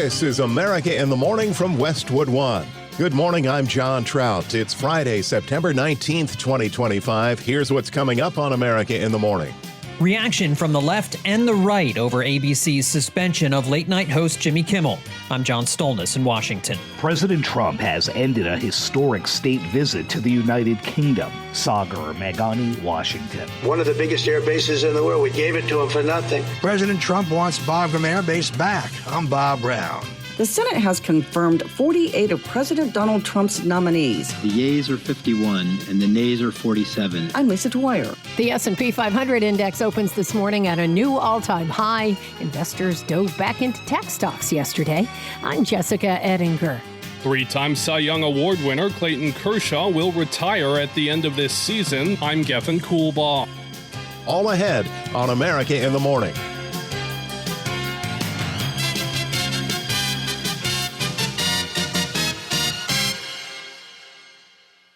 This is America in the Morning from Westwood One. Good morning, I'm John Trout. It's Friday, September 19th, 2025. Here's what's coming up on America in the Morning. Reaction from the left and the right over ABC's suspension of late-night host Jimmy Kimmel. I'm John Stolnis in Washington. President Trump has ended a historic state visit to the United Kingdom. Sagar Meghani, Washington. One of the biggest air bases in the world. We gave it to him for nothing. President Trump wants Bagram Air Base back. I'm Bob Brown. The Senate has confirmed 48 of President Donald Trump's nominees. The yeas are 51 and the nays are 47. I'm Lisa Dwyer. The S&P 500 index opens this morning at a new all-time high. Investors dove back into tech stocks yesterday. I'm Jessica Ettinger. Three-time Cy Young Award winner Clayton Kershaw will retire at the end of this season. I'm Geffen Coolbaugh. All ahead on America in the Morning.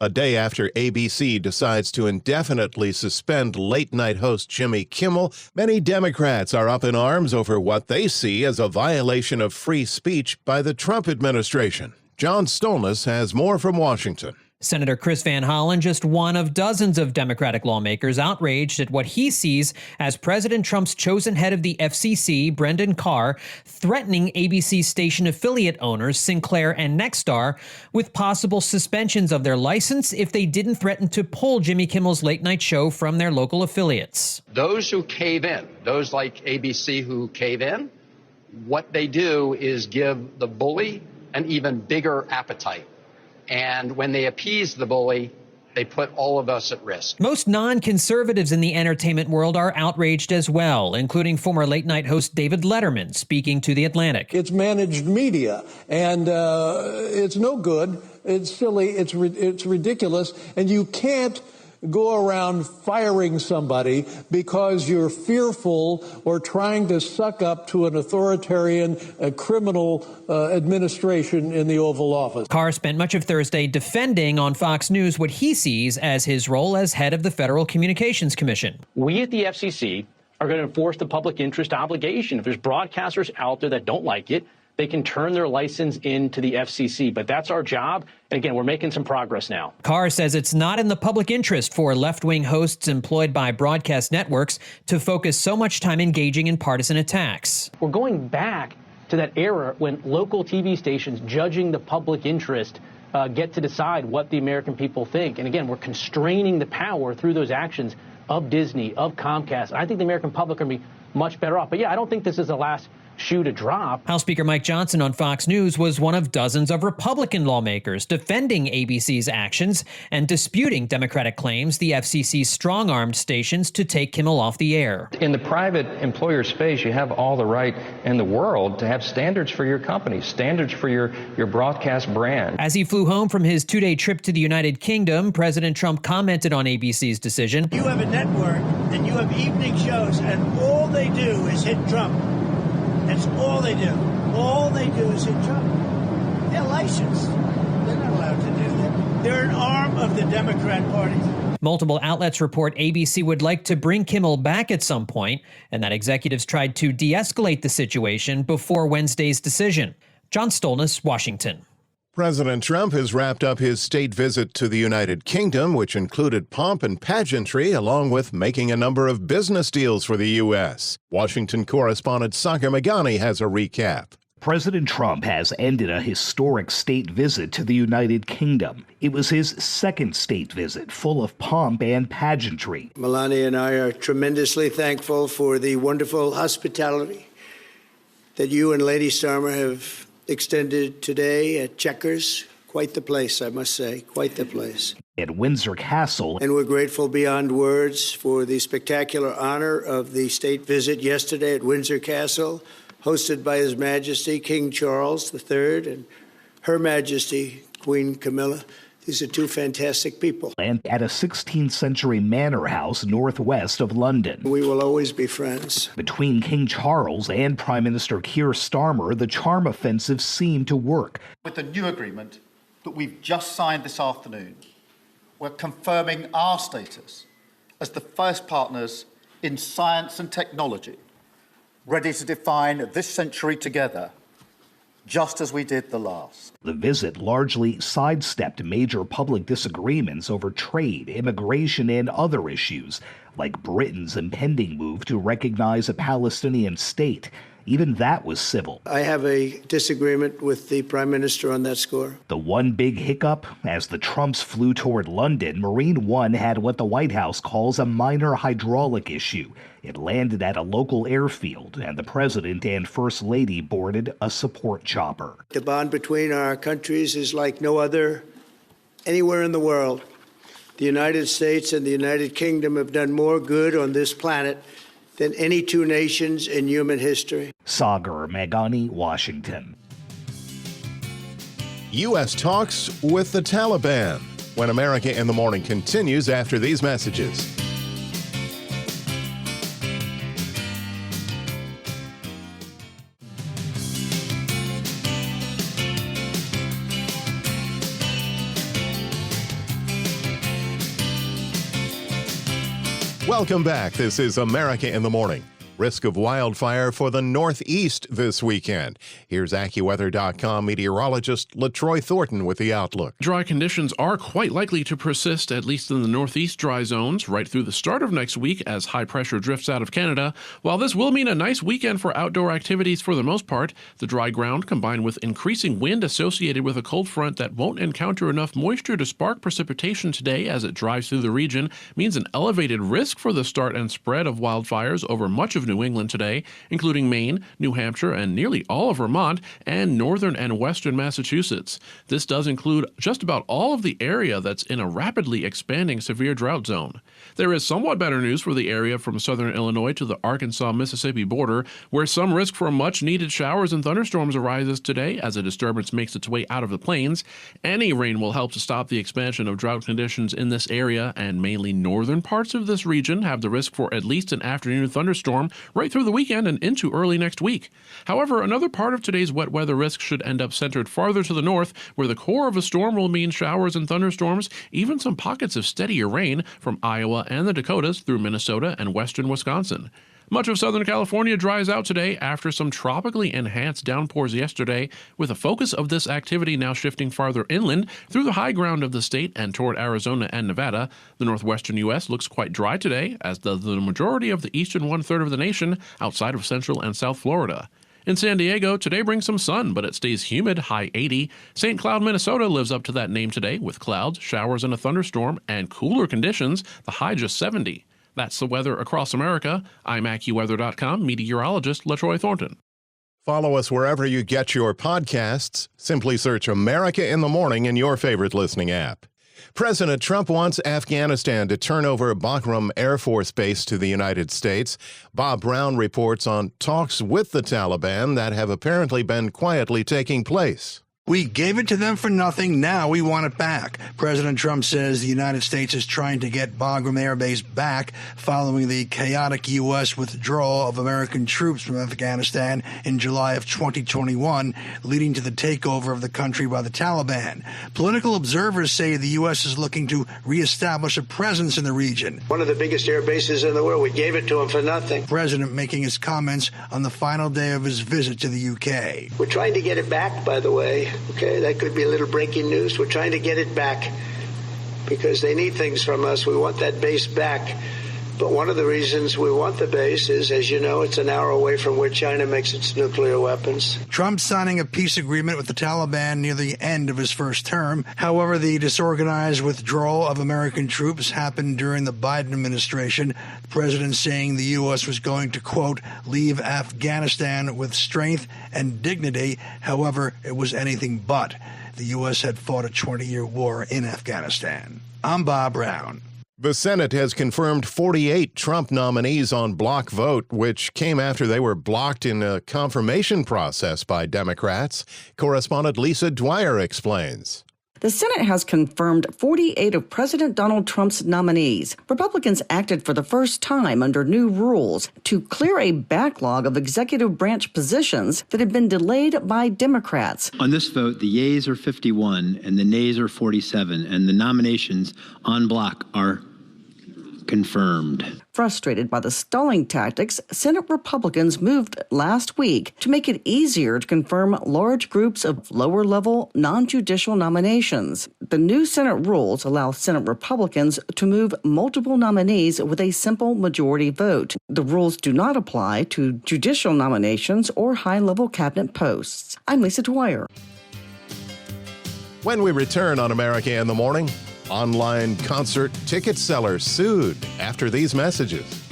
A day after ABC decides to indefinitely suspend late-night host Jimmy Kimmel, many Democrats are up in arms over what they see as a violation of free speech by the Trump administration. John Stolnis has more from Washington. Senator Chris Van Hollen, just one of dozens of Democratic lawmakers outraged at what he sees as President Trump's chosen head of the FCC, Brendan Carr, threatening ABC station affiliate owners Sinclair and Nexstar with possible suspensions of their license if they didn't threaten to pull Jimmy Kimmel's late-night show from their local affiliates. Those who cave in, those like ABC who cave in, what they do is give the bully an even bigger appetite. And when they appease the bully, they put all of us at risk. Most non-conservatives in the entertainment world are outraged as well, including former late-night host David Letterman speaking to The Atlantic. It's managed media, and it's no good. It's silly. It's ridiculous. And you can't go around firing somebody because you're fearful or trying to suck up to an authoritarian criminal administration in the Oval Office. Carr spent much of Thursday defending on Fox News what he sees as his role as head of the Federal Communications Commission. We at the FCC are going to enforce the public interest obligation. If there's broadcasters out there that don't like it, they can turn their license into the FCC. But that's our job. And again, we're making some progress now. Carr says it's not in the public interest for left-wing hosts employed by broadcast networks to focus so much time engaging in partisan attacks. We're going back to that era when local TV stations judging the public interest get to decide what the American people think. And again, we're constraining the power through those actions of Disney, of Comcast. I think the American public are going to be much better off. But yeah, I don't think this is the last shoe to drop. House Speaker Mike Johnson on Fox News was one of dozens of Republican lawmakers defending ABC's actions and disputing Democratic claims the FCC strong-armed stations to take Kimmel off the air. In the private employer space, you have all the right in the world to have standards for your company, standards for your broadcast brand. As he flew home from his two-day trip to the United Kingdom, President Trump commented on ABC's decision. You have a network and you have evening shows and all they do is hit Trump. That's all they do. All they do is hit Trump. They're licensed. They're not allowed to do that. They're an arm of the Democrat Party. Multiple outlets report ABC would like to bring Kimmel back at some point, and that executives tried to de-escalate the situation before Wednesday's decision. John Stolnis, Washington. President Trump has wrapped up his state visit to the United Kingdom, which included pomp and pageantry, along with making a number of business deals for the U.S. Washington correspondent Sagar Meghani has a recap. President Trump has ended a historic state visit to the United Kingdom. It was his second state visit, full of pomp and pageantry. Melania and I are tremendously thankful for the wonderful hospitality that you and Lady Starmer have extended today at Chequers. Quite the place, I must say, quite the place. At Windsor Castle. And we're grateful beyond words for the spectacular honor of the state visit yesterday at Windsor Castle, hosted by His Majesty King Charles III and Her Majesty Queen Camilla. These are two fantastic people. And at a 16th century manor house northwest of London. We will always be friends. Between King Charles and Prime Minister Keir Starmer, the charm offensive seemed to work. With the new agreement that we've just signed this afternoon, we're confirming our status as the first partners in science and technology, ready to define this century together just as we did the last. The visit largely sidestepped major public disagreements over trade, immigration, and other issues, like Britain's impending move to recognize a Palestinian state. Even that was civil. I have a disagreement with the Prime Minister on that score. The one big hiccup, as the Trumps flew toward London, Marine One had what the White House calls a minor hydraulic issue. It landed at a local airfield, and the president and first lady boarded a support chopper. The bond between our countries is like no other anywhere in the world. The United States and the United Kingdom have done more good on this planet than any two nations in human history. Sagar Meghani, Washington. U.S. talks with the Taliban. When America in the Morning continues after these messages. Welcome back. This is America in the Morning. Risk of wildfire for the Northeast this weekend. Here's AccuWeather.com meteorologist LaTroy Thornton with the outlook. Dry conditions are quite likely to persist, at least in the Northeast dry zones, right through the start of next week as high pressure drifts out of Canada. While this will mean a nice weekend for outdoor activities for the most part, the dry ground combined with increasing wind associated with a cold front that won't encounter enough moisture to spark precipitation today as it drives through the region means an elevated risk for the start and spread of wildfires over much of New England today, including Maine, New Hampshire, and nearly all of Vermont and northern and western Massachusetts. This does include just about all of the area that's in a rapidly expanding severe drought zone. There is somewhat better news for the area from southern Illinois to the Arkansas-Mississippi border, where some risk for much-needed showers and thunderstorms arises today as a disturbance makes its way out of the plains. Any rain will help to stop the expansion of drought conditions in this area, and mainly northern parts of this region have the risk for at least an afternoon thunderstorm right through the weekend and into early next week. However, another part of today's wet weather risk should end up centered farther to the north, where the core of a storm will mean showers and thunderstorms, even some pockets of steadier rain from Iowa and the Dakotas through Minnesota and western Wisconsin. Much of Southern California dries out today after some tropically enhanced downpours yesterday, with a focus of this activity now shifting farther inland through the high ground of the state and toward Arizona and Nevada. The northwestern U.S. looks quite dry today, as does the majority of the eastern one-third of the nation outside of Central and South Florida. In San Diego, today brings some sun, but it stays humid, high 80. St. Cloud, Minnesota lives up to that name today with clouds, showers, and a thunderstorm, and cooler conditions, the high just 70. That's the weather across America. I'm AccuWeather.com meteorologist LaTroy Thornton. Follow us wherever you get your podcasts. Simply search America in the Morning in your favorite listening app. President Trump wants Afghanistan to turn over Bagram Air Force Base to the United States. Bob Brown reports on talks with the Taliban that have apparently been quietly taking place. We gave it to them for nothing. Now we want it back. President Trump says the United States is trying to get Bagram Air Base back following the chaotic U.S. withdrawal of American troops from Afghanistan in July of 2021, leading to the takeover of the country by the Taliban. Political observers say the U.S. is looking to reestablish a presence in the region. One of the biggest air bases in the world. We gave it to them for nothing. President making his comments on the final day of his visit to the U.K. We're trying to get it back, by the way. Okay, that could be a little breaking news. We're trying to get it back because they need things from us. We want that base back. But one of the reasons we want the base is, as you know, it's an hour away from where China makes its nuclear weapons. Trump signing a peace agreement with the Taliban near the end of his first term. However, the disorganized withdrawal of American troops happened during the Biden administration. The president saying the U.S. was going to, quote, leave Afghanistan with strength and dignity. However, it was anything but. The U.S. had fought a 20-year war in Afghanistan. I'm Bob Brown. The Senate has confirmed 48 Trump nominees on block vote, which came after they were blocked in a confirmation process by Democrats. Correspondent Lisa Dwyer explains. The Senate has confirmed 48 of President Donald Trump's nominees. Republicans acted for the first time under new rules to clear a backlog of executive branch positions that had been delayed by Democrats. On this vote, the yeas are 51 and the nays are 47, and the nominations on block are confirmed. Frustrated by the stalling tactics, Senate Republicans moved last week to make it easier to confirm large groups of lower-level, non-judicial nominations. The new Senate rules allow Senate Republicans to move multiple nominees with a simple majority vote. The rules do not apply to judicial nominations or high-level cabinet posts. I'm Lisa Dwyer. When we return on America in the Morning, online concert ticket seller sued after these messages.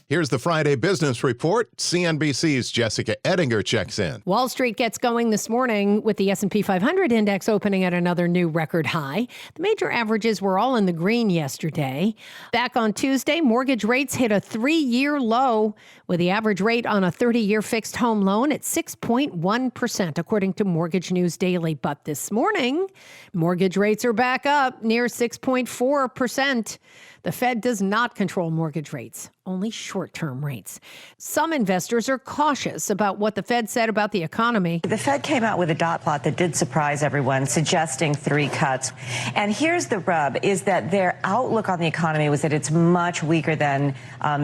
Here's the Friday Business Report. CNBC's Jessica Ettinger checks in. Wall Street gets going this morning with the S&P 500 index opening at another new record high. The major averages were all in the green yesterday. Back on Tuesday, mortgage rates hit a 3-year low, with the average rate on a 30-year fixed home loan at 6.1%, according to Mortgage News Daily. But this morning, mortgage rates are back up near 6.4%. The Fed does not control mortgage rates, only short-term rates. Some investors are cautious about what the Fed said about the economy. The Fed came out with a dot plot that did surprise everyone, suggesting 3 cuts. And here's the rub, is that their outlook on the economy was that it's much weaker than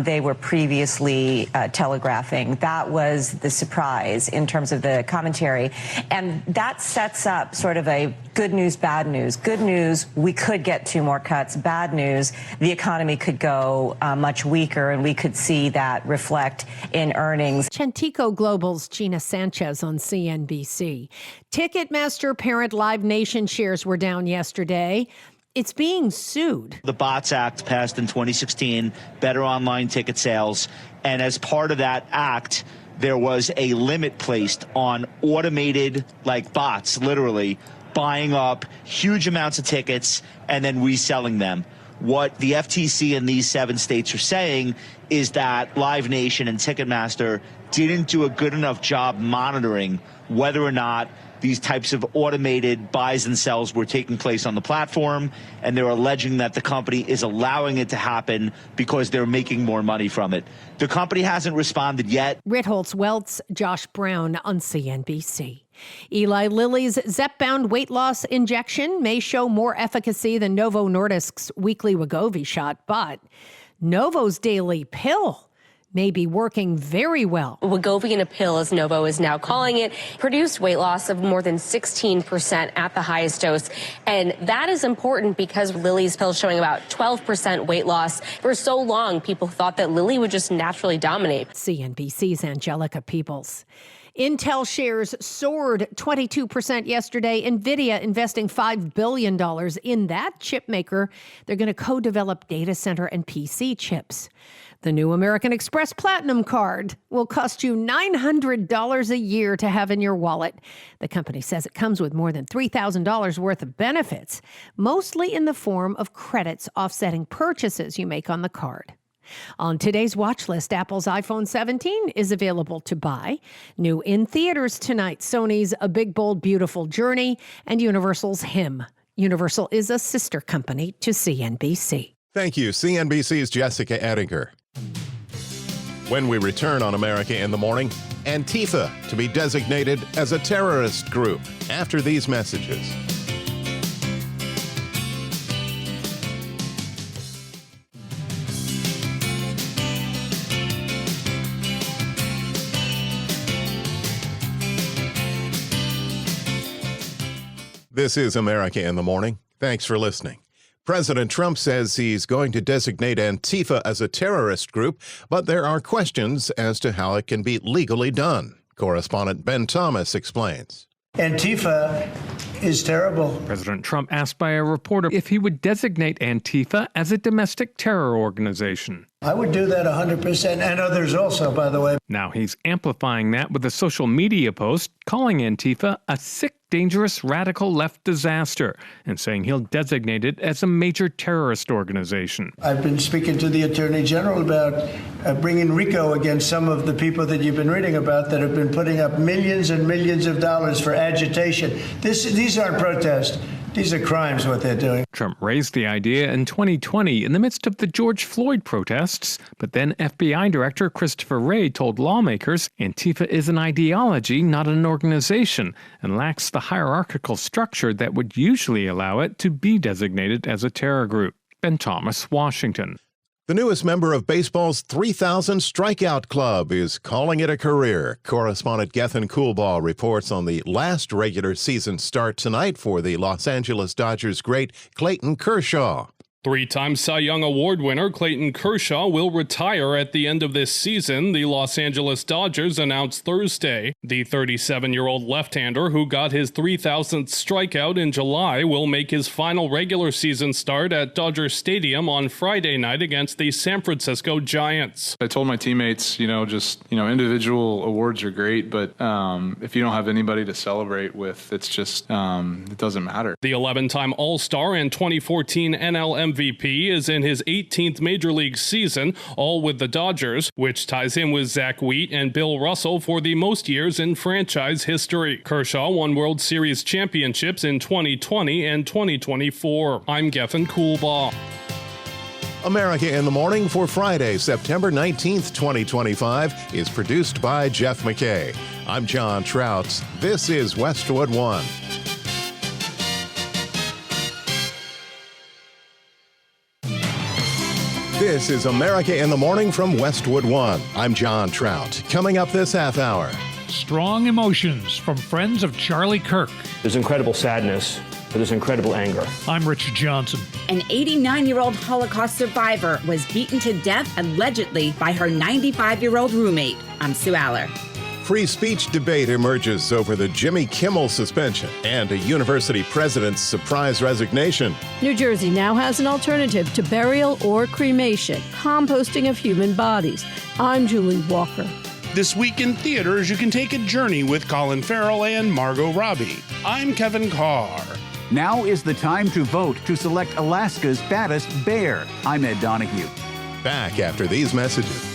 they were previously telegraphing. That was the surprise in terms of the commentary. And that sets up sort of a good news, bad news. Good news, we could get 2 more cuts. Bad news, the economy could go much weaker, and we could see that reflect in earnings. Chentico Global's Gina Sanchez on CNBC. Ticketmaster parent Live Nation shares were down yesterday. It's being sued. The Bots Act passed in 2016, better online ticket sales. And as part of that act, there was a limit placed on automated, like bots, literally, buying up huge amounts of tickets and then reselling them. What the FTC and these 7 states are saying is that Live Nation and Ticketmaster didn't do a good enough job monitoring whether or not these types of automated buys and sells were taking place on the platform, and they're alleging that the company is allowing it to happen because they're making more money from it. The company hasn't responded yet. Ritholtz Welt's Josh Brown on CNBC. Eli Lilly's Zepbound weight loss injection may show more efficacy than Novo Nordisk's weekly Wegovy shot, but Novo's daily pill may be working very well. Wegovy in a pill, as Novo is now calling it, produced weight loss of more than 16% at the highest dose. And that is important because Lilly's pill is showing about 12% weight loss. For so long, people thought that Lilly would just naturally dominate. CNBC's Angelica Peoples. Intel shares soared 22% yesterday. NVIDIA investing $5 billion in that chip maker. They're going to co-develop data center and PC chips. The new American Express Platinum card will cost you $900 a year to have in your wallet. The company says it comes with more than $3,000 worth of benefits, mostly in the form of credits offsetting purchases you make on the card. On today's watch list, Apple's iPhone 17 is available to buy. New in theaters tonight, Sony's A Big, Bold, Beautiful Journey and Universal's Him. Universal is a sister company to CNBC. Thank you, CNBC's Jessica Ettinger. When we return on America in the Morning, Antifa to be designated as a terrorist group after these messages. This is America in the Morning. Thanks for listening. President Trump says he's going to designate Antifa as a terrorist group, but there are questions as to how it can be legally done. Correspondent Ben Thomas explains. Antifa is terrible. President Trump asked by a reporter if he would designate Antifa as a domestic terror organization. I would do that 100%, and others also, by the way. Now he's amplifying that with a social media post calling Antifa a sick, dangerous, radical left disaster and saying he'll designate it as a major terrorist organization. I've been speaking to the Attorney General about bringing RICO against some of the people that you've been reading about that have been putting up millions and millions of dollars for agitation. These aren't protests. These are crimes, what they're doing. Trump raised the idea in 2020 in the midst of the George Floyd protests, but then FBI Director Christopher Wray told lawmakers Antifa is an ideology, not an organization, and lacks the hierarchical structure that would usually allow it to be designated as a terror group. Ben Thomas, Washington. The newest member of baseball's 3,000 Strikeout Club is calling it a career. Correspondent Gethin Coolbaugh reports on the last regular season start tonight for the Los Angeles Dodgers great Clayton Kershaw. Three-time Cy Young Award winner Clayton Kershaw will retire at the end of this season, the Los Angeles Dodgers announced Thursday. The 37-year-old left-hander who got his 3,000th strikeout in July will make his final regular season start at Dodger Stadium on Friday night against the San Francisco Giants. I told my teammates, individual awards are great, but if you don't have anybody to celebrate with, it's just, it doesn't matter. The 11-time All-Star and 2014 NL MVP is in his 18th Major League season, all with the Dodgers, which ties him with Zach Wheat and Bill Russell for the most years in franchise history. Kershaw won World Series championships in 2020 and 2024. I'm Gethin Coolbaugh. America in the Morning for Friday, September 19th, 2025 is produced by Jeff McKay. I'm John Trout. This is Westwood One. This is America in the Morning from Westwood One. I'm John Trout. Coming up this half hour. Strong emotions from friends of Charlie Kirk. There's incredible sadness, but there's incredible anger. I'm Rich Johnson. An 89-year-old Holocaust survivor was beaten to death allegedly by her 95-year-old roommate. I'm Sue Aller. Free speech debate emerges over the Jimmy Kimmel suspension and a university president's surprise resignation. New Jersey now has an alternative to burial or cremation, composting of human bodies. I'm Julie Walker. This week in theaters, you can take a journey with Colin Farrell and Margot Robbie. I'm Kevin Carr. Now is the time to vote to select Alaska's baddest bear. I'm Ed Donahue. Back after these messages.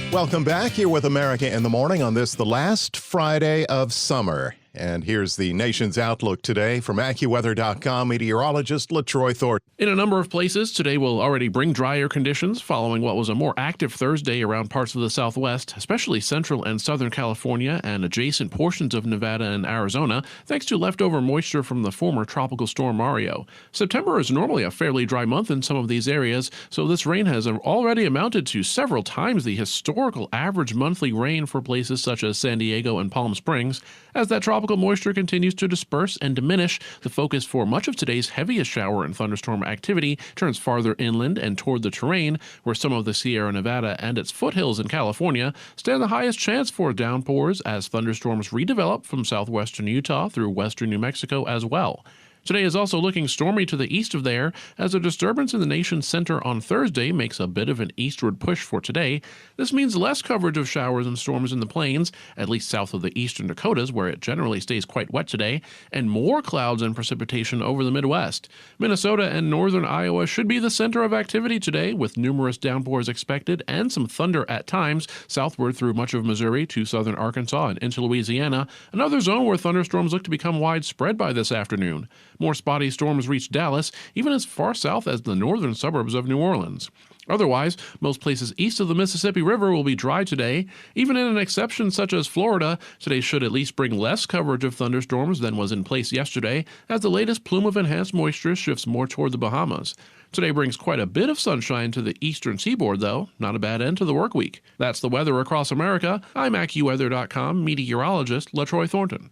Welcome back here with America in the Morning on this, the last Friday of summer. And here's the nation's outlook today from AccuWeather.com meteorologist LaTroy Thornton. In a number of places, today will already bring drier conditions following what was a more active Thursday around parts of the Southwest, especially central and southern California and adjacent portions of Nevada and Arizona, thanks to leftover moisture from the former Tropical Storm Mario. September is normally a fairly dry month in some of these areas, so this rain has already amounted to several times the historical average monthly rain for places such as San Diego and Palm Springs. As that tropical moisture continues to disperse and diminish, the focus for much of today's heaviest shower and thunderstorm activity turns farther inland and toward the terrain, where some of the Sierra Nevada and its foothills in California stand the highest chance for downpours as thunderstorms redevelop from southwestern Utah through western New Mexico as well. Today is also looking stormy to the east of there, as a disturbance in the nation's center on Thursday makes a bit of an eastward push for today. This means less coverage of showers and storms in the plains, at least south of the eastern Dakotas, where it generally stays quite wet today, and more clouds and precipitation over the Midwest. Minnesota and northern Iowa should be the center of activity today, with numerous downpours expected and some thunder at times southward through much of Missouri to southern Arkansas and into Louisiana, another zone where thunderstorms look to become widespread by this afternoon. More spotty storms reach Dallas, even as far south as the northern suburbs of New Orleans. Otherwise, most places east of the Mississippi River will be dry today. Even in an exception such as Florida, today should at least bring less coverage of thunderstorms than was in place yesterday, as the latest plume of enhanced moisture shifts more toward the Bahamas. Today brings quite a bit of sunshine to the eastern seaboard, though. Not a bad end to the work week. That's the weather across America. I'm AccuWeather.com meteorologist LaTroy Thornton.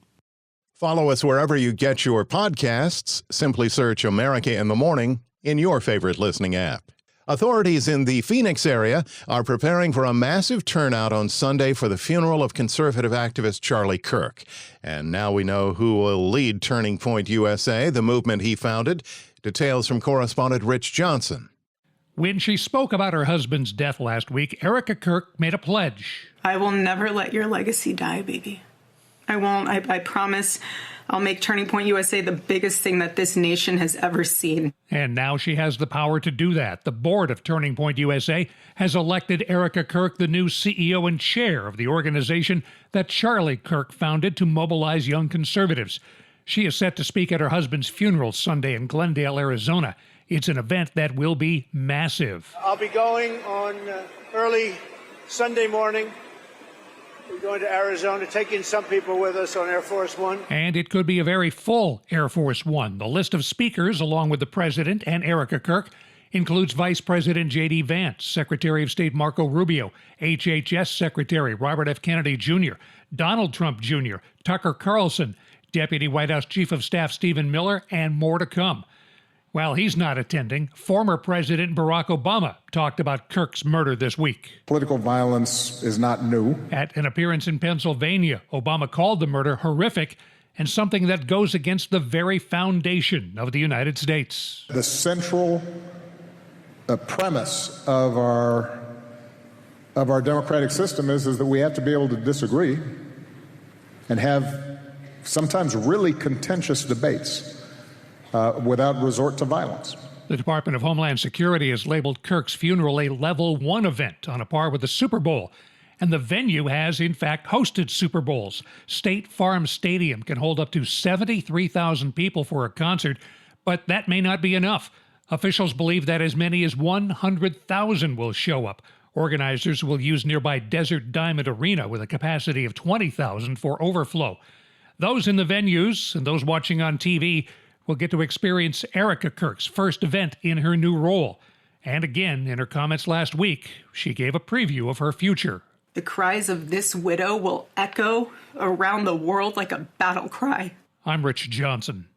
Follow us wherever you get your podcasts. Simply search America in the Morning in your favorite listening app. Authorities in the Phoenix area are preparing for a massive turnout on Sunday for the funeral of conservative activist Charlie Kirk. And now we know who will lead Turning Point USA, the movement he founded. Details from correspondent Rich Johnson. When she spoke about her husband's death last week, Erica Kirk made a pledge. I will never let your legacy die, baby. I won't. I promise. I'll make Turning Point USA the biggest thing that this nation has ever seen. And now she has the power to do that. The board of Turning Point USA has elected Erica Kirk the new CEO and chair of the organization that Charlie Kirk founded to mobilize young conservatives. She is set to speak at her husband's funeral Sunday in Glendale, Arizona. It's an event that will be massive. I'll be going on early Sunday morning. We're going to Arizona, taking some people with us on Air Force One. And it could be a very full Air Force One. The list of speakers, along with the president and Erica Kirk, includes Vice President J.D. Vance, Secretary of State Marco Rubio, HHS Secretary Robert F. Kennedy Jr., Donald Trump Jr., Tucker Carlson, Deputy White House Chief of Staff Stephen Miller, and more to come. While he's not attending, former President Barack Obama talked about Kirk's murder this week. Political violence is not new. At an appearance in Pennsylvania, Obama called the murder horrific and something that goes against the very foundation of the United States. The central premise of our democratic system is that we have to be able to disagree and have sometimes really contentious debates without resort to violence. The Department of Homeland Security has labeled Kirk's funeral a Level 1 event on a par with the Super Bowl. And the venue has, in fact, hosted Super Bowls. State Farm Stadium can hold up to 73,000 people for a concert, but that may not be enough. Officials believe that as many as 100,000 will show up. Organizers will use nearby Desert Diamond Arena with a capacity of 20,000 for overflow. Those in the venues and those watching on TV will get to experience Erica Kirk's first event in her new role. And again, in her comments last week, she gave a preview of her future. The cries of this widow will echo around the world like a battle cry. I'm Rich Johnson.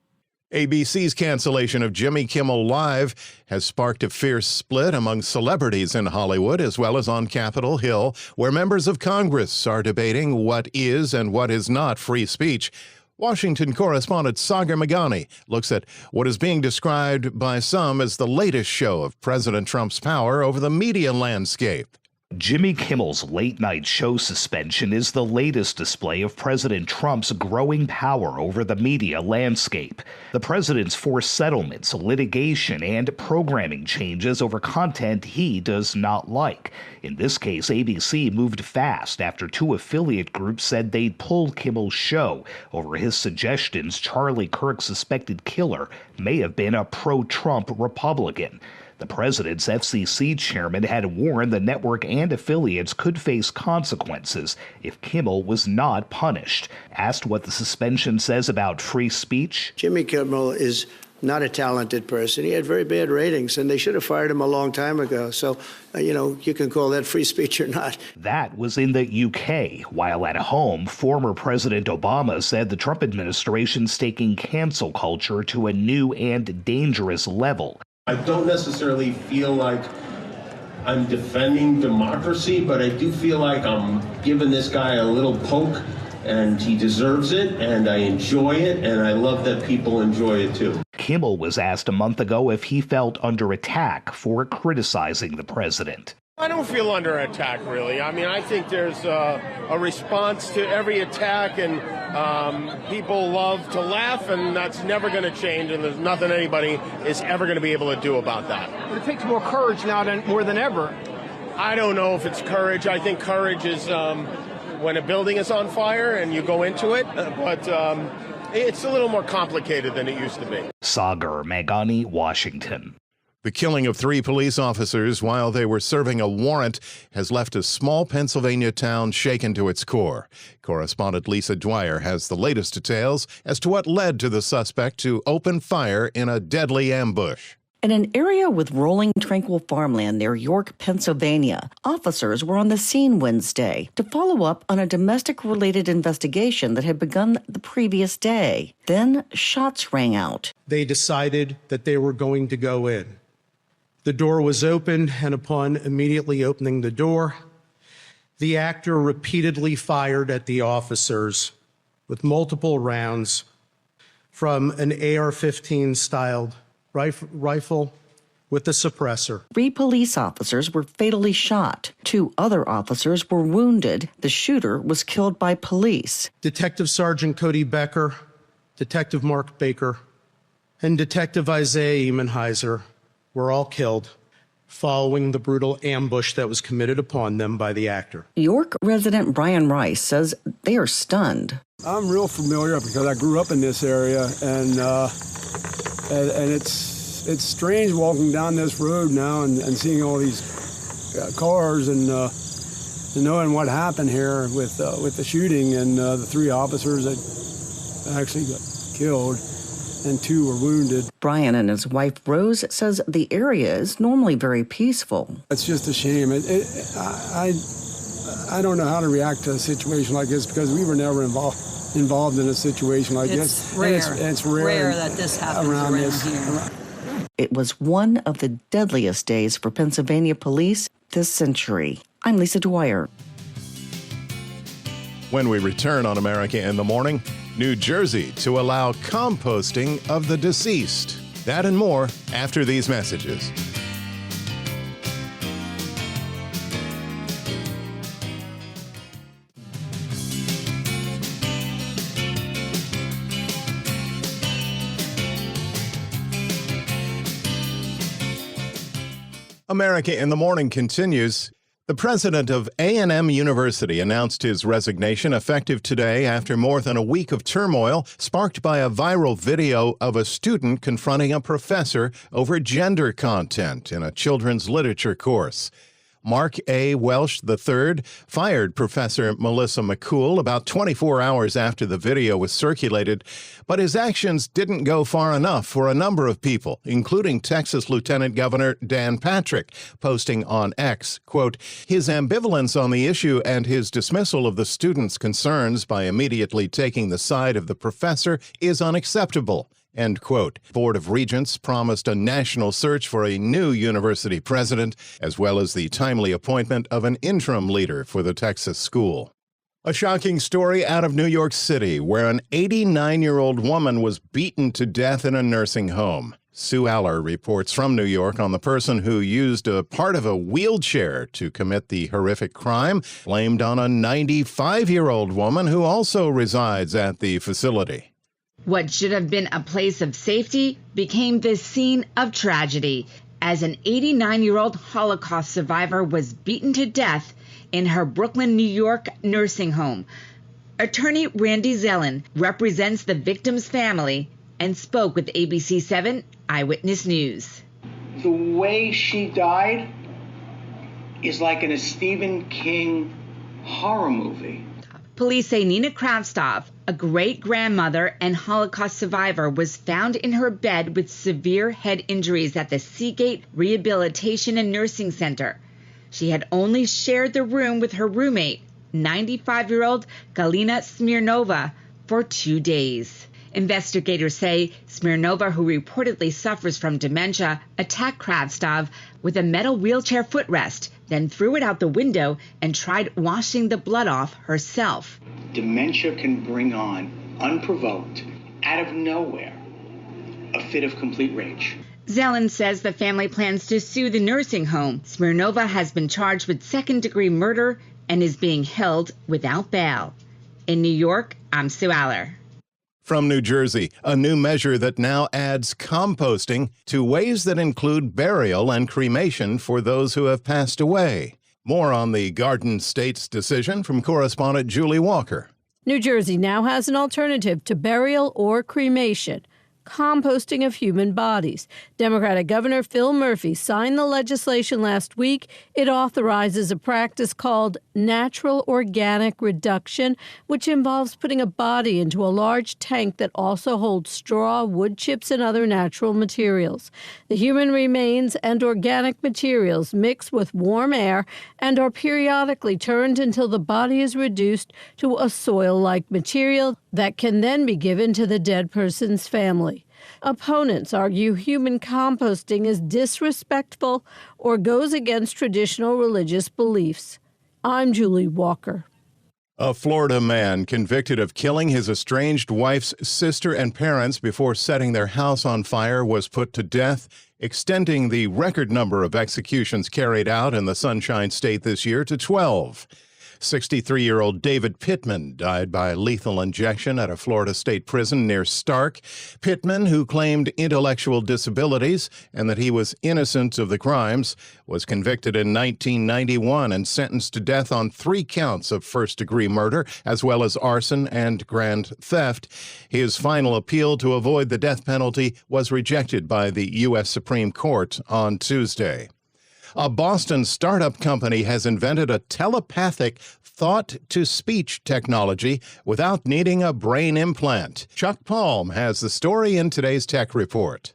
ABC's cancellation of Jimmy Kimmel Live has sparked a fierce split among celebrities in Hollywood as well as on Capitol Hill, where members of Congress are debating what is and what is not free speech. Washington correspondent Sagar Meghani looks at what is being described by some as the latest show of President Trump's power over the media landscape. Jimmy Kimmel's late-night show suspension is the latest display of President Trump's growing power over the media landscape. The president's forced settlements, litigation, and programming changes over content he does not like. In this case, ABC moved fast after two affiliate groups said they'd pulled Kimmel's show over his suggestions Charlie Kirk's suspected killer may have been a pro-Trump Republican. The president's FCC chairman had warned the network and affiliates could face consequences if Kimmel was not punished. Asked what the suspension says about free speech, Jimmy Kimmel is not a talented person. He had very bad ratings, and they should have fired him a long time ago. So, you can call that free speech or not. That was in the UK. While at home, former President Obama said the Trump administration's taking cancel culture to a new and dangerous level. I don't necessarily feel like I'm defending democracy, but I do feel like I'm giving this guy a little poke, and he deserves it, and I enjoy it, and I love that people enjoy it too. Kimmel was asked a month ago if he felt under attack for criticizing the president. I don't feel under attack, really. I mean, I think there's a response to every attack, and people love to laugh, and that's never going to change, and there's nothing anybody is ever going to be able to do about that. But it takes more courage now more than ever. I don't know if it's courage. I think courage is when a building is on fire and you go into it, but it's a little more complicated than it used to be. Sagar Meghani, Washington. The killing of 3 police officers while they were serving a warrant has left a small Pennsylvania town shaken to its core. Correspondent Lisa Dwyer has the latest details as to what led to the suspect to open fire in a deadly ambush. In an area with rolling tranquil farmland near York, Pennsylvania, officers were on the scene Wednesday to follow up on a domestic-related investigation that had begun the previous day. Then shots rang out. They decided that they were going to go in. The door was open, and upon immediately opening the door, the actor repeatedly fired at the officers with multiple rounds from an AR-15 styled rifle with a suppressor. 3 police officers were fatally shot. 2 other officers were wounded. The shooter was killed by police. Detective Sergeant Cody Becker, Detective Mark Baker, and Detective Isaiah Emenheiser were all killed following the brutal ambush that was committed upon them by the actor. York resident Brian Rice says they are stunned. I'm real familiar because I grew up in this area, and it's strange walking down this road now and seeing all these cars and knowing what happened here with the shooting and the 3 officers that actually got killed and 2 were wounded. Brian and his wife Rose says the area is normally very peaceful. It's just a shame. I don't know how to react to a situation like this because we were never involved in a situation like this. It's rare that this happens around here. It was one of the deadliest days for Pennsylvania police this century. I'm Lisa Dwyer. When we return on America in the Morning, New Jersey to allow composting of the deceased. That and more after these messages. America in the Morning continues. The president of A&M University announced his resignation effective today after more than a week of turmoil sparked by a viral video of a student confronting a professor over gender content in a children's literature course. Mark A. Welsh III fired Professor Melissa McCool about 24 hours after the video was circulated, but his actions didn't go far enough for a number of people, including Texas Lieutenant Governor Dan Patrick, posting on X, quote, "His ambivalence on the issue and his dismissal of the students' concerns by immediately taking the side of the professor is unacceptable." End quote. Board of Regents promised a national search for a new university president, as well as the timely appointment of an interim leader for the Texas school. A shocking story out of New York City, where an 89-year-old woman was beaten to death in a nursing home. Sue Aller reports from New York on the person who used a part of a wheelchair to commit the horrific crime, blamed on a 95-year-old woman who also resides at the facility. What should have been a place of safety became the scene of tragedy as an 89-year-old Holocaust survivor was beaten to death in her Brooklyn, New York nursing home. Attorney Randy Zellin represents the victim's family and spoke with ABC 7 Eyewitness News. The way she died is like in a Stephen King horror movie. Police say Nina Kravstov, a great-grandmother and Holocaust survivor, was found in her bed with severe head injuries at the Seagate Rehabilitation and Nursing Center. She had only shared the room with her roommate, 95-year-old Galina Smirnova, for 2 days. Investigators say Smirnova, who reportedly suffers from dementia, attacked Kravstov with a metal wheelchair footrest, then threw it out the window and tried washing the blood off herself. Dementia can bring on, unprovoked, out of nowhere, a fit of complete rage. Zellin says the family plans to sue the nursing home. Smirnova has been charged with second-degree murder and is being held without bail. In New York, I'm Sue Aller. From New Jersey, a new measure that now adds composting to ways that include burial and cremation for those who have passed away. More on the Garden State's decision from correspondent Julie Walker. New Jersey now has an alternative to burial or cremation: composting of human bodies. Democratic Governor Phil Murphy signed the legislation last week. It authorizes a practice called natural organic reduction, which involves putting a body into a large tank that also holds straw, wood chips, and other natural materials. The human remains and organic materials mix with warm air and are periodically turned until the body is reduced to a soil-like material that can then be given to the dead person's family. Opponents argue human composting is disrespectful or goes against traditional religious beliefs. I'm Julie Walker. A Florida man convicted of killing his estranged wife's sister and parents before setting their house on fire was put to death, extending the record number of executions carried out in the Sunshine State this year to 12. 63-year-old David Pittman died by lethal injection at a Florida state prison near Stark. Pittman, who claimed intellectual disabilities and that he was innocent of the crimes, was convicted in 1991 and sentenced to death on 3 counts of first-degree murder, as well as arson and grand theft. His final appeal to avoid the death penalty was rejected by the U.S. Supreme Court on Tuesday. A Boston startup company has invented a telepathic thought-to-speech technology without needing a brain implant. Chuck Palm has the story in today's Tech Report.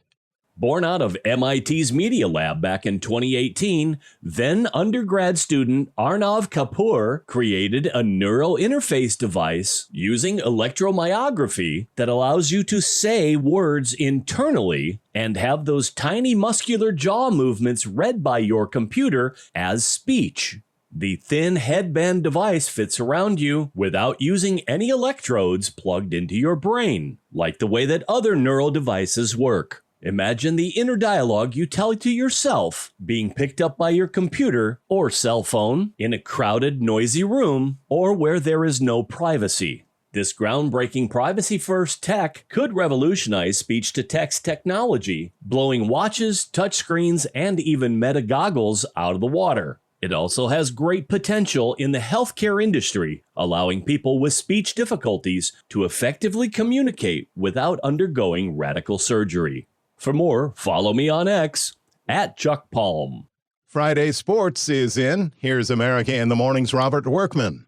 Born out of MIT's Media Lab back in 2018, then undergrad student Arnav Kapoor created a neural interface device using electromyography that allows you to say words internally and have those tiny muscular jaw movements read by your computer as speech. The thin headband device fits around you without using any electrodes plugged into your brain, like the way that other neural devices work. Imagine the inner dialogue you tell to yourself being picked up by your computer or cell phone in a crowded, noisy room or where there is no privacy. This groundbreaking privacy-first tech could revolutionize speech-to-text technology, blowing watches, touchscreens, and even Meta goggles out of the water. It also has great potential in the healthcare industry, allowing people with speech difficulties to effectively communicate without undergoing radical surgery. For more, follow me on X at Chuck Palm. Friday Sports is in. Here's America in the Morning's Robert Workman.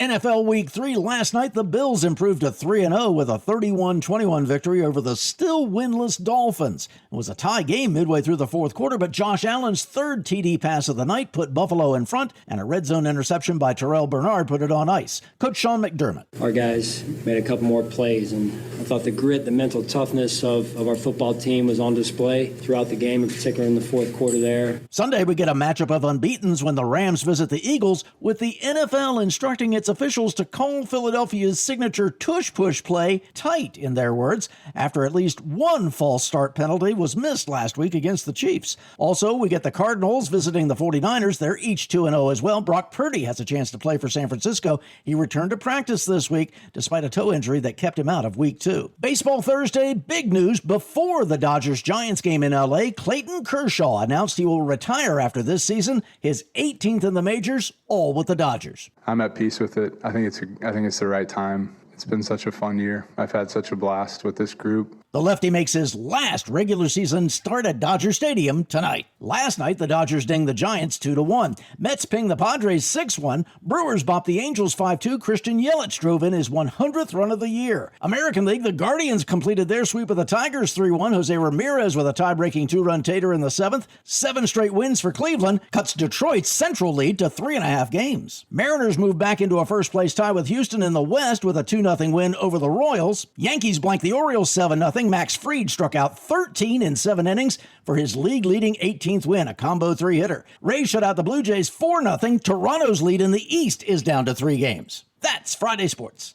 NFL Week 3 last night, the Bills improved to 3-0 with a 31-21 victory over the still winless Dolphins. It was a tie game midway through the fourth quarter, but Josh Allen's third TD pass of the night put Buffalo in front, and a red zone interception by Terrell Bernard put it on ice. Coach Sean McDermott. Our guys made a couple more plays, and I thought the grit, the mental toughness of our football team was on display throughout the game, in particular in the fourth quarter there. Sunday, we get a matchup of unbeatens when the Rams visit the Eagles, with the NFL instructing its officials to call Philadelphia's signature tush-push play tight, in their words, after at least one false start penalty was missed last week against the Chiefs. Also, we get the Cardinals visiting the 49ers. They're each 2-0 as well. Brock Purdy has a chance to play for San Francisco. He returned to practice this week, despite a toe injury that kept him out of Week 2. Baseball Thursday, big news before the Dodgers-Giants game in L.A. Clayton Kershaw announced he will retire after this season, his 18th in the majors, all with the Dodgers. I'm at peace with it. I think it's the right time. It's been such a fun year. I've had such a blast with this group. The lefty makes his last regular season start at Dodger Stadium tonight. Last night, the Dodgers dinged the Giants 2-1. Mets pinged the Padres 6-1. Brewers bopped the Angels 5-2. Christian Yelich drove in his 100th run of the year. American League, the Guardians completed their sweep of the Tigers 3-1. Jose Ramirez with a tie-breaking 2-run tater in the 7th. 7 straight wins for Cleveland cuts Detroit's Central lead to 3.5 games. Mariners moved back into a first-place tie with Houston in the West with a 2-0 win over the Royals. Yankees blanked the Orioles 7-0. Max Fried struck out 13 in 7 innings for his league-leading 18th win, a combo 3-hitter. Rays shut out the Blue Jays 4-0. Toronto's lead in the East is down to 3 games. That's Friday Sports.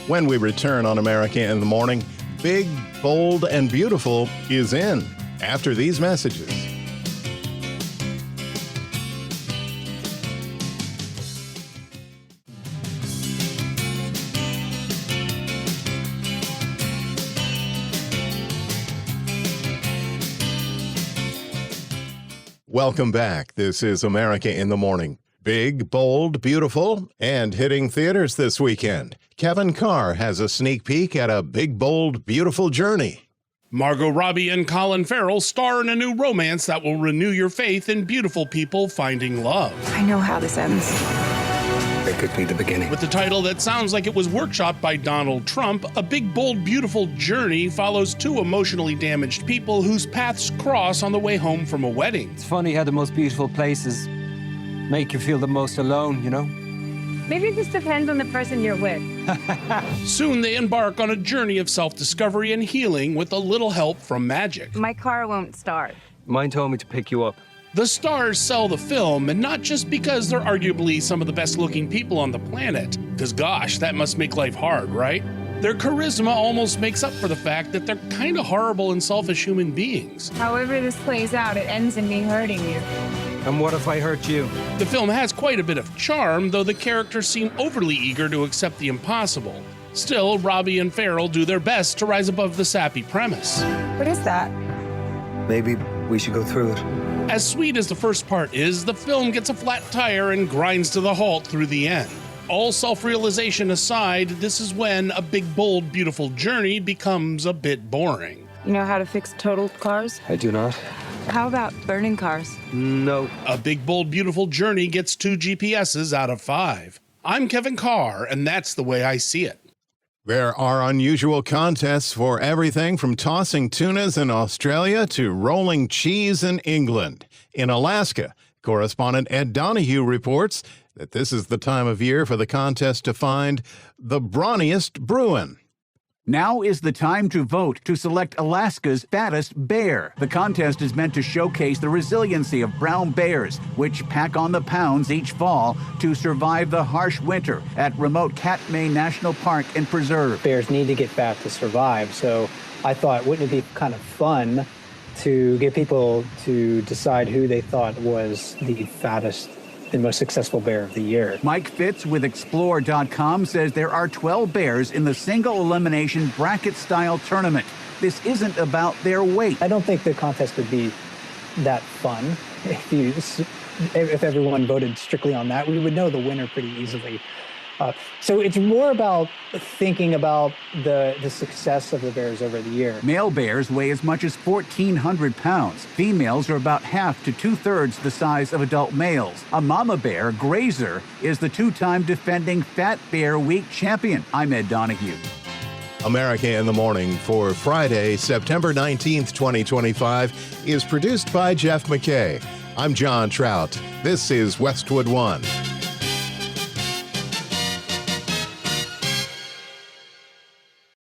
When we return on America in the Morning, Big, Bold, and Beautiful is in after these messages. Welcome back. This is America in the Morning. Big, bold, beautiful, and hitting theaters this weekend. Kevin Carr has a sneak peek at a big, bold, beautiful journey. Margot Robbie and Colin Farrell star in a new romance that will renew your faith in beautiful people finding love. I know how this ends. It could be the beginning. With the title that sounds like it was workshopped by Donald Trump, A Big, Bold, Beautiful Journey follows 2 emotionally damaged people whose paths cross on the way home from a wedding. It's funny how the most beautiful places make you feel the most alone, you know? Maybe it just depends on the person you're with. Soon they embark on a journey of self-discovery and healing with a little help from magic. My car won't start. Mine told me to pick you up. The stars sell the film, and not just because they're arguably some of the best-looking people on the planet, because gosh, that must make life hard, right? Their charisma almost makes up for the fact that they're kind of horrible and selfish human beings. However this plays out, it ends in me hurting you. And what if I hurt you? The film has quite a bit of charm, though the characters seem overly eager to accept the impossible. Still, Robbie and Farrell do their best to rise above the sappy premise. What is that? Maybe we should go through it. As sweet as the first part is, the film gets a flat tire and grinds to the halt through the end. All self-realization aside, this is when a big, bold, beautiful journey becomes a bit boring. You know how to fix totaled cars? I do not. How about burning cars? No. A big, bold, beautiful journey gets 2 GPSs out of 5. I'm Kevin Carr, and that's the way I see it. There are unusual contests for everything from tossing tunas in Australia to rolling cheese in England. In Alaska, correspondent Ed Donahue reports that this is the time of year for the contest to find the brawniest Bruin. Now is the time to vote to select Alaska's fattest bear. The contest is meant to showcase the resiliency of brown bears, which pack on the pounds each fall to survive the harsh winter at remote Katmai National Park and Preserve. Bears need to get fat to survive, so I thought, wouldn't it be kind of fun to get people to decide who they thought was the fattest the most successful bear of the year. Mike Fitz with Explore.com says there are 12 bears in the single elimination bracket-style tournament. This isn't about their weight. I don't think the contest would be that fun if everyone voted strictly on that. We would know the winner pretty easily. So it's more about thinking about the success of the bears over the year. Male bears weigh as much as 1,400 pounds. Females are about half to 2/3 the size of adult males. A mama bear, Grazer, is the 2-time defending Fat Bear Week champion. I'm Ed Donahue. America in the Morning for Friday, September 19th, 2025 is produced by Jeff McKay. I'm John Trout. This is Westwood One.